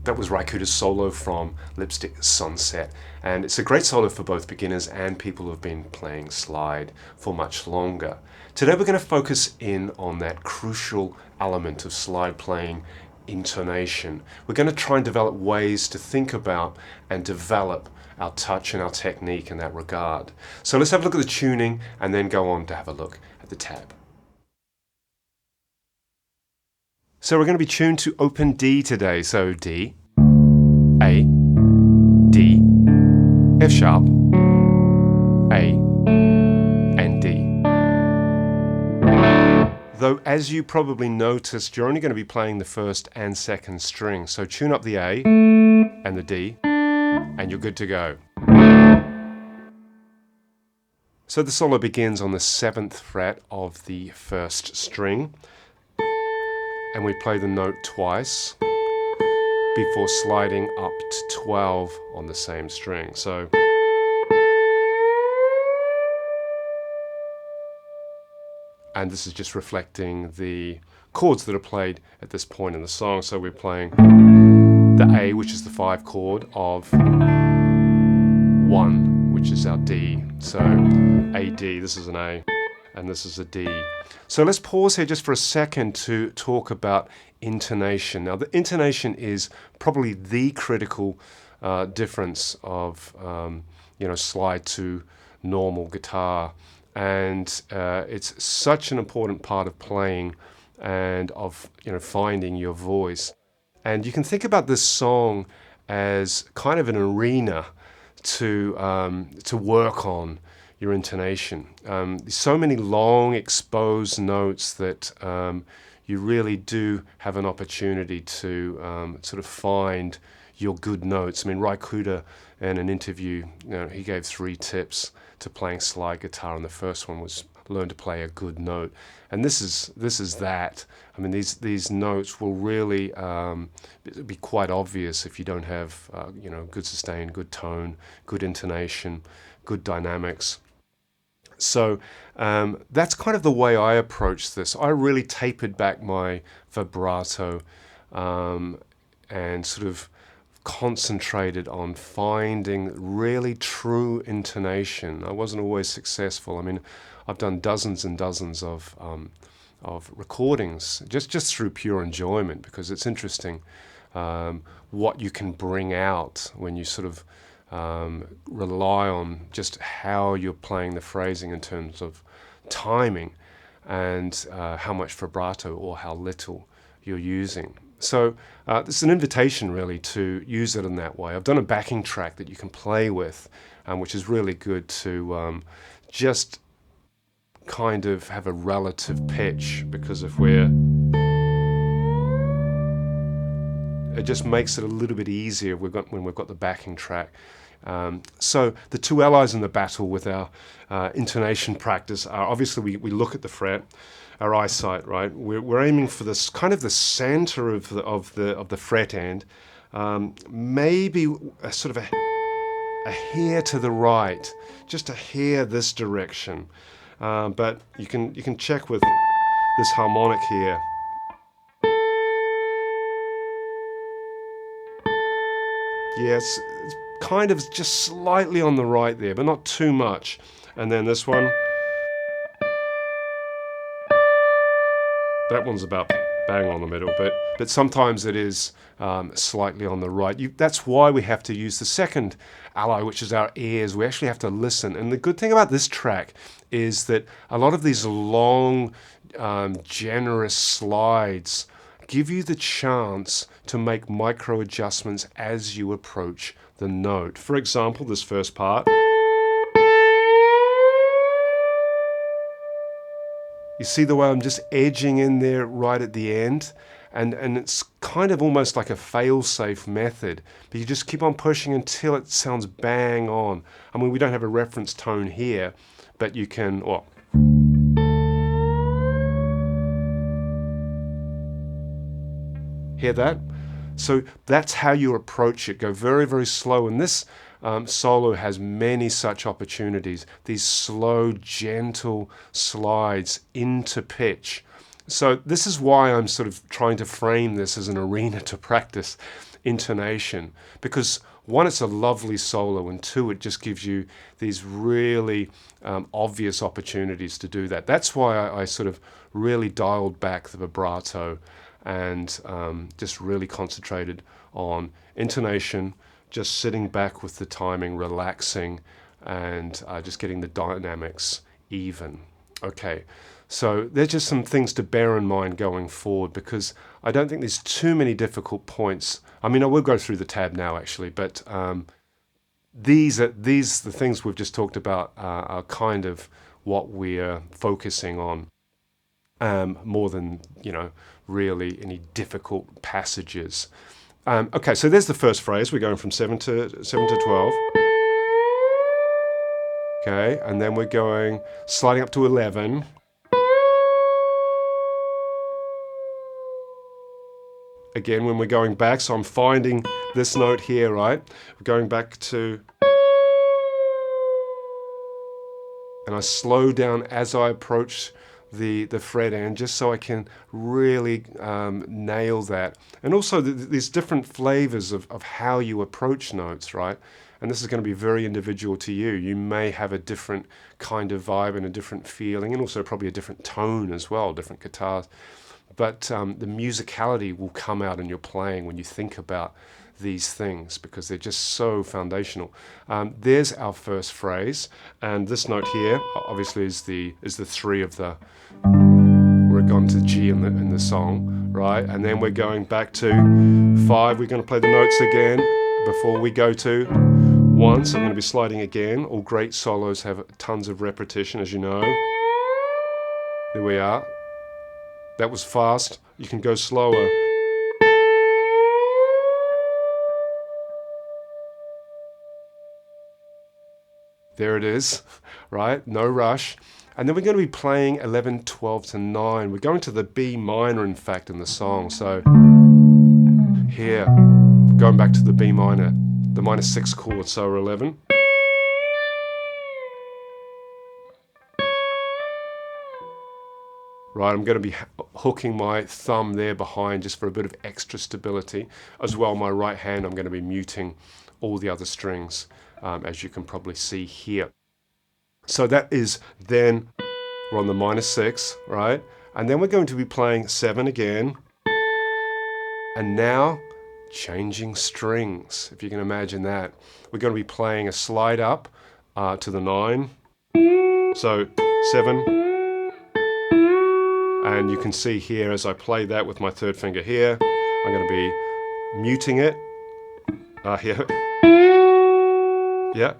That was Cooder's solo from Lipstick Sunset, and it's a great solo for both beginners and people who have been playing slide for much longer. Today we're going to focus in on that crucial element of slide playing, intonation. We're going to try and develop ways to think about and develop our touch and our technique in that regard. So let's have a look at the tuning and then go on to have a look at the tab. So we're going to be tuned to open D today. So D, A, D, F sharp, A, and D. Though as you probably noticed, you're only going to be playing the first and second string. So tune up the A and the D and you're good to go. So the solo begins on the 7th fret of the first string. And we play the note twice before sliding up to 12 on the same string. So and this is just reflecting the chords that are played at this point in the song. So we're playing the A, which is the 5 chord of 1, which is our D. So A, D, this is an A, and this is a D. So let's pause here just for a second to talk about intonation. Now the intonation is probably the critical difference of slide to normal guitar, and it's such an important part of playing and of finding your voice. And you can think about this song as kind of an arena to work on your intonation. So many long exposed notes that you really do have an opportunity to sort of find your good notes. I mean, Cooder in an interview, he gave 3 tips to playing slide guitar, and the first one was learn to play a good note. And this is that. I mean, these notes will really be quite obvious if you don't have good sustain, good tone, good intonation, good dynamics. So that's kind of the way I approach this. I really tapered back my vibrato and sort of concentrated on finding really true intonation. I wasn't always successful. I mean, I've done dozens and dozens of recordings just through pure enjoyment, because it's interesting what you can bring out when you sort of rely on just how you're playing the phrasing in terms of timing and how much vibrato or how little you're using. So this is an invitation really to use it in that way. I've done a backing track that you can play with, which is really good to just kind of have a relative pitch, because if it just makes it a little bit easier when we've got the backing track. So the 2 allies in the battle with our intonation practice are obviously we look at the fret, our eyesight, right? We're aiming for this kind of the center of the fret end, maybe a sort of a hair to the right, just a hair this direction. But you can check with this harmonic here. Yes, it's kind of just slightly on the right there, but not too much. And then this one, that one's about bang on the middle, but sometimes it is slightly on the right. That's why we have to use the second ally, which is our ears. We actually have to listen. And the good thing about this track is that a lot of these long, generous slides give you the chance to make micro adjustments as you approach the note. For example, this first part. You see the way I'm just edging in there right at the end? And it's kind of almost like a fail-safe method, but you just keep on pushing until it sounds bang on. I mean, we don't have a reference tone here, but you can, hear that? So that's how you approach it. Go very, very slow. And this solo has many such opportunities. These slow, gentle slides into pitch. So this is why I'm sort of trying to frame this as an arena to practice intonation, because one, it's a lovely solo, and two, it just gives you these really obvious opportunities to do that. That's why I sort of really dialed back the vibrato and just really concentrated on intonation, just sitting back with the timing, relaxing, and just getting the dynamics even. Okay, so there's just some things to bear in mind going forward, because I don't think there's too many difficult points. I mean, I will go through the tab now actually, but the things we've just talked about are kind of what we're focusing on, more than, you know, really any difficult passages. Okay, so there's the first phrase. We're going from 7 to 12. Okay, and then we're going sliding up to 11. Again, when we're going back, so I'm finding this note here, right? We're going back to, and I slow down as I approach the fret end, just so I can really nail that. And also there's different flavors of how you approach notes, right? And this is going to be very individual to you. You may have a different kind of vibe and a different feeling, and also probably a different tone as well, different guitars. But the musicality will come out in your playing when you think about these things, because they're just so foundational. There's our first phrase, and this note here obviously is the 3 of the, we're gone to G in the song, right? And then we're going back to 5. We're going to play the notes again before we go to 1. So I'm going to be sliding again. All great solos have tons of repetition, as you know. There we are. That was fast. You can go slower. There it is, right? No rush. And then we're going to be playing 11, 12 to 9. We're going to the B minor, in fact, in the song. So here, going back to the B minor, the minor 6 chord, so 11. Right, I'm going to be hooking my thumb there behind just for a bit of extra stability. As well, my right hand, I'm going to be muting all the other strings, as you can probably see here. So that is then, we're on the minor 6, right? And then we're going to be playing 7 again. And now, changing strings, if you can imagine that. We're going to be playing a slide up to the 9. So 7. And you can see here as I play that with my 3rd finger here, I'm going to be muting it. Here. Yeah.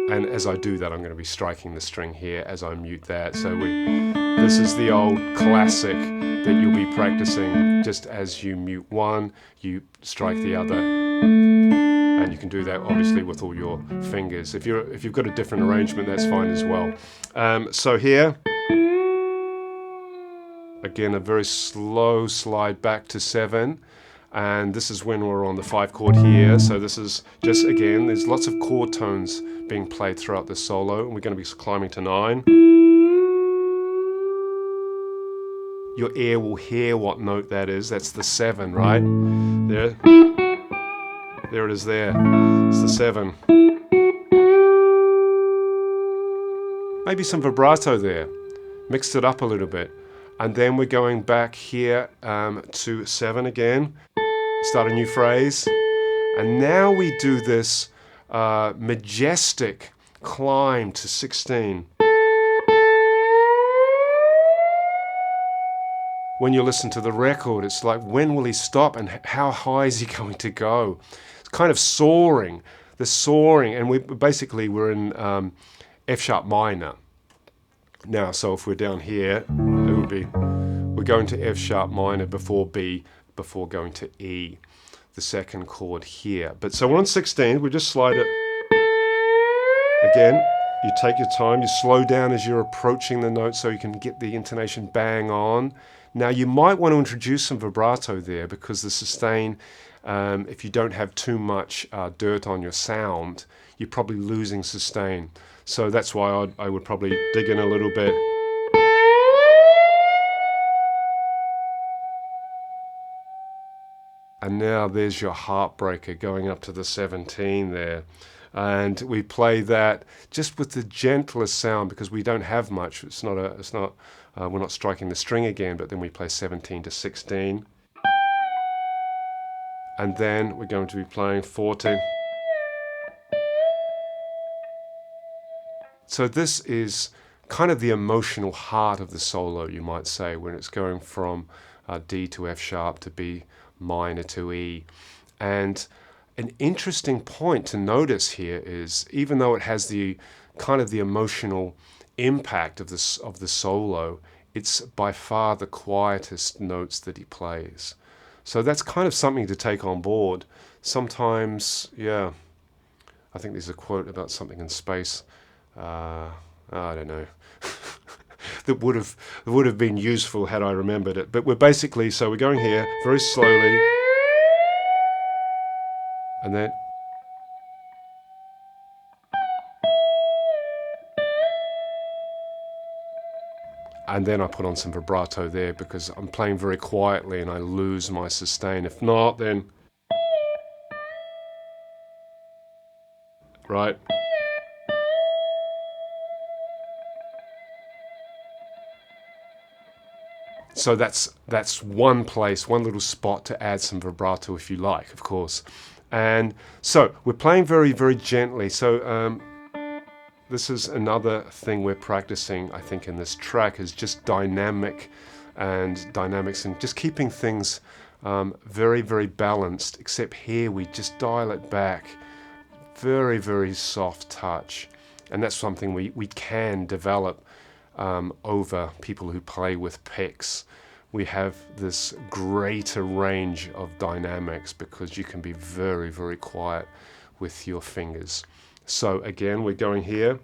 And as I do that, I'm going to be striking the string here as I mute that. So this is the old classic that you'll be practicing. Just as you mute one, you strike the other. And you can do that obviously with all your fingers. If you've got a different arrangement, that's fine as well. So here, again, a very slow slide back to 7. And this is when we're on the 5 chord here. So this is just, again, there's lots of chord tones being played throughout the solo. And we're going to be climbing to 9. Your ear will hear what note that is. That's the 7, right? There it is there. It's the 7. Maybe some vibrato there. Mixed it up a little bit. And then we're going back here to 7 again. Start a new phrase. And now we do this majestic climb to 16. When you listen to the record, it's like, when will he stop and how high is he going to go? It's kind of soaring. The soaring, and we're in F sharp minor. Now, so if we're down here, it would be, we're going to F sharp minor before B, before going to E, the 2nd chord here. But so we're on 16, we just slide it. Again, you take your time, you slow down as you're approaching the note so you can get the intonation bang on. Now you might want to introduce some vibrato there, because the sustain, if you don't have too much dirt on your sound, you're probably losing sustain. So that's why I would probably dig in a little bit. And now there's your heartbreaker going up to the 17 there. And we play that just with the gentlest sound because we don't have much. We're not striking the string again, but then we play 17 to 16. And then we're going to be playing 14. So this is kind of the emotional heart of the solo, you might say, when it's going from D to F sharp to B minor to E. And an interesting point to notice here is, even though it has the kind of the emotional impact of the solo, it's by far the quietest notes that he plays. So that's kind of something to take on board. Sometimes, yeah, I think there's a quote about something in space. I don't know. that would have been useful had I remembered it. But we're basically, so we're going here very slowly, and then I put on some vibrato there because I'm playing very quietly and I lose my sustain. If not, then right. So that's one place, one little spot to add some vibrato if you like, of course. And so we're playing very, very gently. So this is another thing we're practicing, I think, in this track is just dynamics and just keeping things very, very balanced, except here we just dial it back. Very, very soft touch. And that's something we can develop over people who play with picks. We have this greater range of dynamics because you can be very, very quiet with your fingers. So again, we're going here.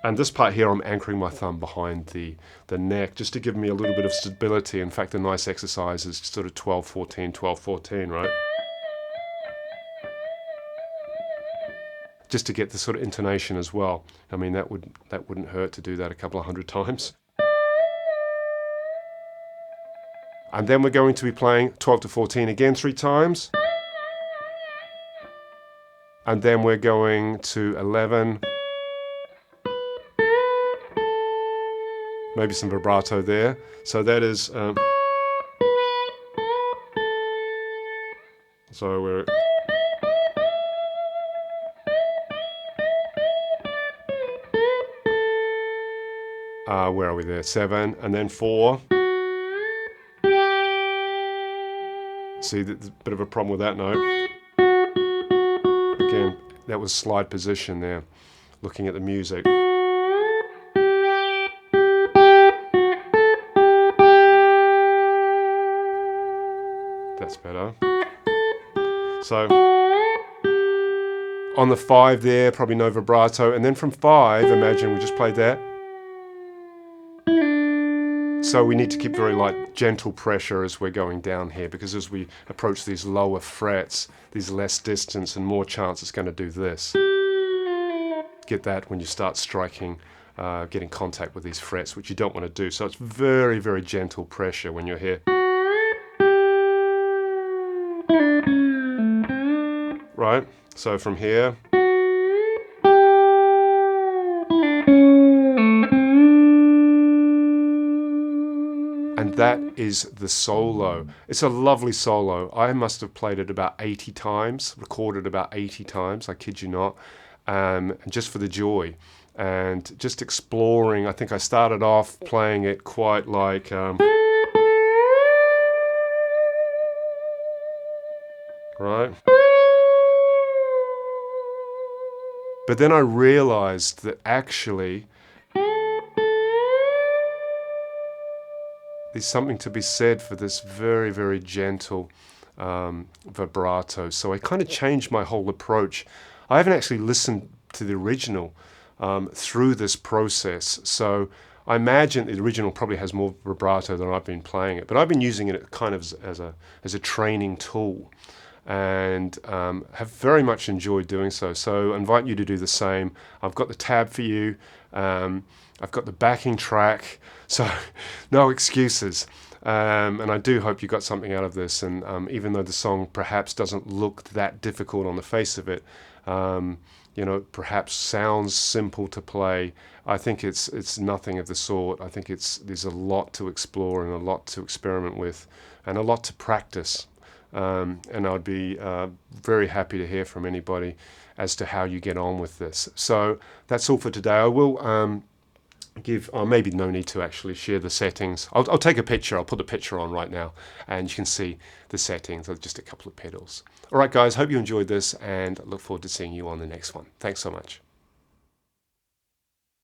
And this part here, I'm anchoring my thumb behind the neck just to give me a little bit of stability. In fact, a nice exercise is sort of 12-14, 12-14, right? Just to get the sort of intonation as well. I mean, that wouldn't hurt to do that a couple of 100 times. And then we're going to be playing 12 to 14 again 3 times. And then we're going to 11. Maybe some vibrato there. So that is... so we're... where are we there? 7 and then 4. See, there's a bit of a problem with that note. Again, that was slide position there, looking at the music. That's better. So, on the 5 there, probably no vibrato. And then from 5, imagine we just played that. So we need to keep very light, gentle pressure as we're going down here, because as we approach these lower frets, there's less distance and more chance it's going to do this. Get that when you start striking, getting contact with these frets, which you don't want to do. So it's very, very gentle pressure when you're here. Right, so from here. And that is the solo. It's a lovely solo. I must have played it about 80 times, recorded about 80 times, I kid you not, just for the joy. And just exploring, I think I started off playing it quite like... right? But then I realized that actually there's something to be said for this very, very gentle vibrato. So I kind of changed my whole approach. I haven't actually listened to the original through this process. So I imagine the original probably has more vibrato than I've been playing it. But I've been using it kind of as a training tool. And have very much enjoyed doing so. So I invite you to do the same. I've got the tab for you. I've got the backing track. So no excuses. And I do hope you got something out of this. And even though the song perhaps doesn't look that difficult on the face of it, you know, perhaps sounds simple to play, I think it's nothing of the sort. I think there's a lot to explore and a lot to experiment with and a lot to practice. And I'd be very happy to hear from anybody as to how you get on with this. So that's all for today. I will maybe no need to actually share the settings. I'll take a picture. I'll put the picture on right now, and you can see the settings of just a couple of pedals. All right, guys, hope you enjoyed this, and I look forward to seeing you on the next one. Thanks so much.